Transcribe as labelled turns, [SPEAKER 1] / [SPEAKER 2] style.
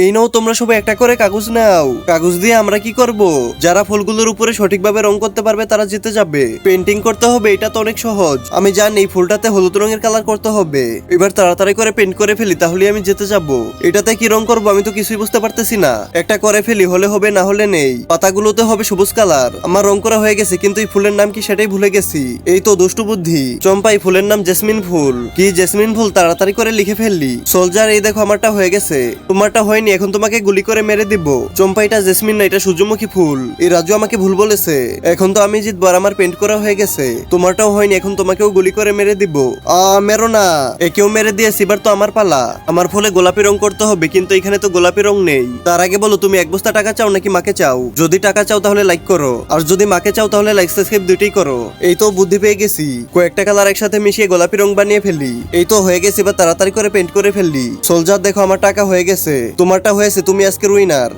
[SPEAKER 1] এই নাও তোমরা সবাই একটা করে কাগজ নাও। কাগজ দিয়ে আমরা কি করব? যারা ফুলগুলোর উপরে সঠিকভাবে রং করতে পারবে তারা জিতে যাবে। পেন্টিং করতে হবে, এটা তো অনেক সহজ। আমি জানি এই ফুলটাতে হলুদ রঙের কালার করতে হবে। এবার তাড়াতাড়ি করে পেন্ট করে ফেলি, তাহলে আমি জিতে যাব। এটাতে কি রং করব আমি তো কিছুই বুঝতে পারতেছি না। একটা করে ফেলি, হলে হবে না হলে নেই। পাতাগুলোতে হবে সবুজ কালার। আমার রং করা হয়ে গেছে, কিন্তু এই ফুলের নাম কি সেটাই ভুলে গেছি। এই তো দুষ্টু বুদ্ধি। চম্পা, এই ফুলের নাম জেসমিন ফুল। কি জেসমিন ফুল? তাড়াতাড়ি করে লিখে ফেললি। সোলজার, এই দেখো আমারটা হয়ে গেছে। তোমারটা হয়নি, এখন তোমাকে গুলি করে মেরে দিব। চম্পা, এটা জেসমিন না, এটা সূর্যমুখী ফুল। এই রাজু আমাকে ভুল বলেছে। এখন তো আমি জিতবো, আর আমার পেন্ট করা হয়ে গেছে। তোমারটাও হয়নি, এখন তোমাকেও গুলি করে মেরে দিব। মেরো না। একেও মেরে দিয়েছি, এবার তো আমার পালা। আমার ফুলে গোলাপি রং করতে হবে, কিন্তু এখানে তো গোলাপি রং নেই। তার আগে বলো, তুমি এক বস্তা টাকা চাও নাকি মাকে চাও? যদি টাকা চাও তাহলে লাইক করো, আর যদি মাকে চাও তাহলে লাইক সাবস্ক্রাইব দুইটাই করো। এই তো বুদ্ধি পেয়ে গেছি। কয়েকটা কালার একসাথে মিশিয়ে গোলাপি রং বানিয়ে ফেলি। এই তো হয়ে গেছে, এবার তাড়াতাড়ি করে পেন্ট করে ফেললি। সোলজার, দেখো আমার টাকা হয়ে গেছে। তোমারটা হয়েছে, তুমি আজকের উইনার।